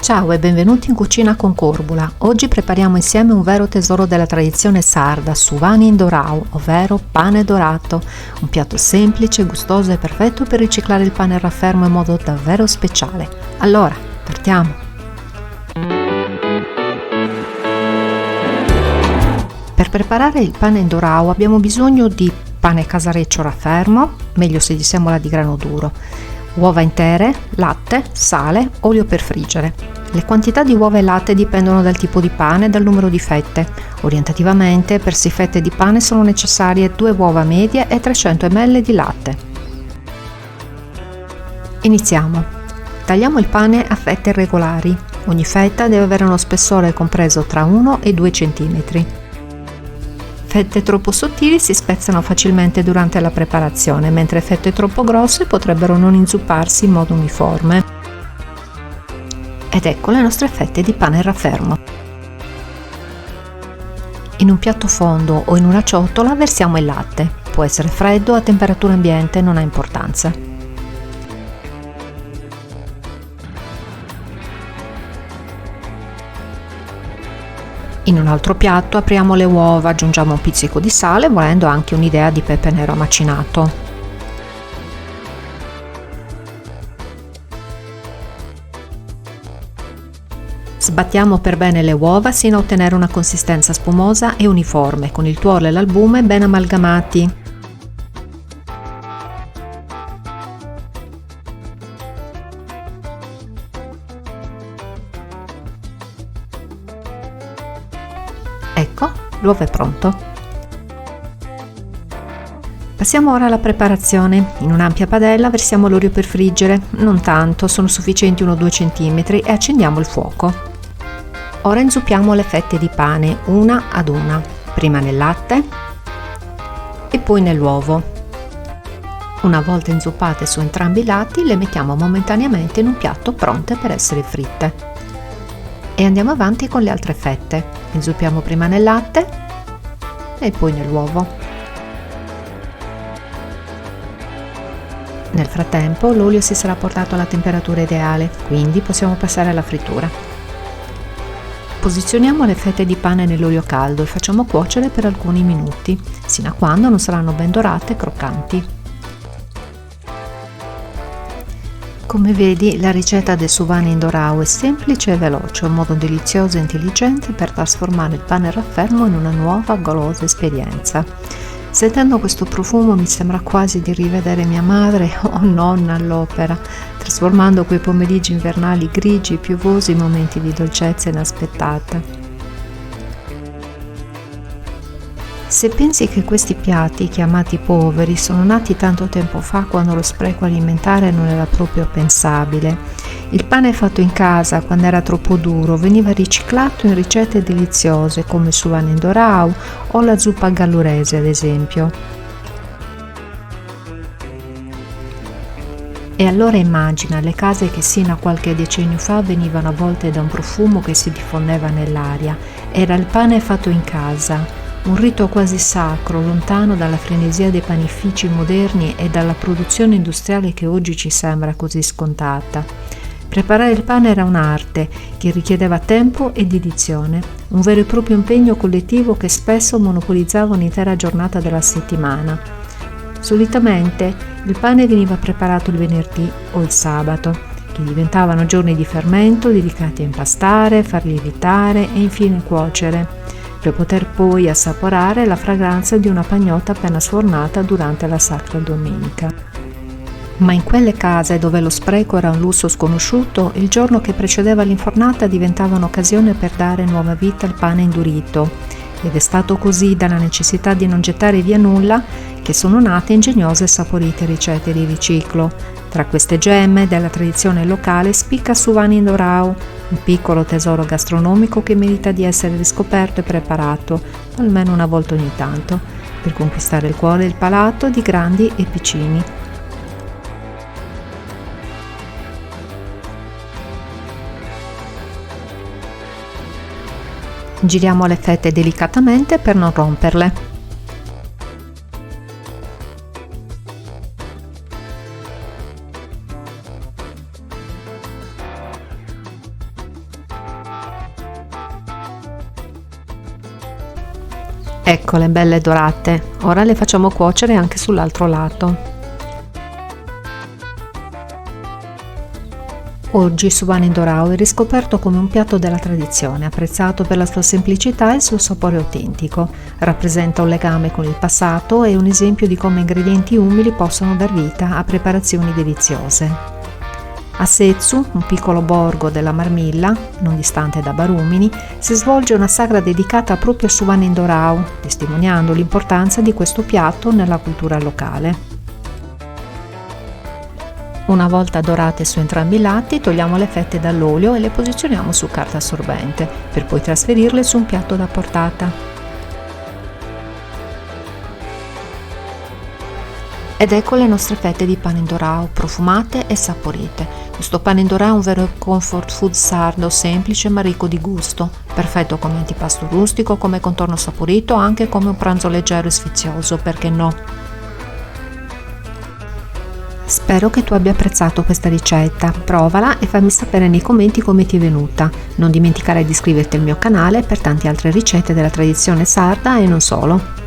Ciao e benvenuti in Cucina con Corbula. Oggi prepariamo insieme un vero tesoro della tradizione sarda, suvani in dorau, ovvero pane dorato, un piatto semplice, gustoso e perfetto per riciclare il pane raffermo in modo davvero speciale. Allora, partiamo! Per preparare il pane in dorau abbiamo bisogno di pane casareccio raffermo, meglio se gli semola di grano duro, uova intere, latte, sale, olio per friggere. Le quantità di uova e latte dipendono dal tipo di pane e dal numero di fette. Orientativamente, per 6 fette di pane sono necessarie 2 uova medie e 300 ml di latte. Iniziamo. Tagliamo il pane a fette regolari. Ogni fetta deve avere uno spessore compreso tra 1 e 2 cm. Fette troppo sottili si spezzano facilmente durante la preparazione, mentre fette troppo grosse potrebbero non inzupparsi in modo uniforme. Ed ecco le nostre fette di pane raffermo. In un piatto fondo o in una ciotola versiamo il latte. Può essere freddo o a temperatura ambiente, non ha importanza. In un altro piatto apriamo le uova, aggiungiamo un pizzico di sale, volendo anche un'idea di pepe nero macinato. Sbattiamo per bene le uova sino a ottenere una consistenza spumosa e uniforme, con il tuorlo e l'albume ben amalgamati. Ecco, l'uovo è pronto. Passiamo ora alla preparazione. In un'ampia padella versiamo l'olio per friggere, non tanto, sono sufficienti 1-2 cm, e accendiamo il fuoco. Ora inzuppiamo le fette di pane una ad una, prima nel latte e poi nell'uovo. Una volta inzuppate su entrambi i lati, le mettiamo momentaneamente in un piatto pronte per essere fritte. E andiamo avanti con le altre fette. Inzuppiamo prima nel latte e poi nell'uovo. Nel frattempo l'olio si sarà portato alla temperatura ideale, quindi possiamo passare alla frittura. Posizioniamo le fette di pane nell'olio caldo e facciamo cuocere per alcuni minuti, sino a quando non saranno ben dorate e croccanti. Come vedi, la ricetta del suvani in dorau è semplice e veloce, un modo delizioso e intelligente per trasformare il pane raffermo in una nuova golosa esperienza. Sentendo questo profumo mi sembra quasi di rivedere mia madre o nonna all'opera, trasformando quei pomeriggi invernali grigi e piovosi in momenti di dolcezza inaspettata. Se pensi che questi piatti, chiamati poveri, sono nati tanto tempo fa, quando lo spreco alimentare non era proprio pensabile, il pane fatto in casa, quando era troppo duro, veniva riciclato in ricette deliziose come il suvani in dorau o la zuppa gallurese, ad esempio. E allora immagina le case che sino a qualche decennio fa venivano avvolte da un profumo che si diffondeva nell'aria. Era il pane fatto in casa, un rito quasi sacro, lontano dalla frenesia dei panifici moderni e dalla produzione industriale che oggi ci sembra così scontata. Preparare il pane era un'arte che richiedeva tempo e dedizione, un vero e proprio impegno collettivo che spesso monopolizzava un'intera giornata della settimana. Solitamente il pane veniva preparato il venerdì o il sabato, che diventavano giorni di fermento dedicati a impastare, far lievitare e infine cuocere, per poter poi assaporare la fragranza di una pagnotta appena sfornata durante la Sacra Domenica. Ma in quelle case dove lo spreco era un lusso sconosciuto, il giorno che precedeva l'infornata diventava un'occasione per dare nuova vita al pane indurito, ed è stato così, dalla necessità di non gettare via nulla, che sono nate ingegnose e saporite ricette di riciclo. Tra queste gemme della tradizione locale spicca suvani in dorau, un piccolo tesoro gastronomico che merita di essere riscoperto e preparato, almeno una volta ogni tanto, per conquistare il cuore e il palato di grandi e piccini. Giriamo le fette delicatamente per non romperle. Eccole belle dorate, ora le facciamo cuocere anche sull'altro lato. Oggi Suvan Indorao è riscoperto come un piatto della tradizione, apprezzato per la sua semplicità e il suo sapore autentico. Rappresenta un legame con il passato e un esempio di come ingredienti umili possono dar vita a preparazioni deliziose. A Setsu, un piccolo borgo della Marmilla, non distante da Barumini, si svolge una sagra dedicata proprio a Suvan Indorao, testimoniando l'importanza di questo piatto nella cultura locale. Una volta dorate su entrambi i lati, togliamo le fette dall'olio e le posizioniamo su carta assorbente, per poi trasferirle su un piatto da portata. Ed ecco le nostre fette di pane indorao, profumate e saporite. Questo pane indorao è un vero comfort food sardo, semplice ma ricco di gusto, perfetto come antipasto rustico, come contorno saporito, anche come un pranzo leggero e sfizioso, perché no? Spero che tu abbia apprezzato questa ricetta, provala e fammi sapere nei commenti come ti è venuta. Non dimenticare di iscriverti al mio canale per tante altre ricette della tradizione sarda e non solo.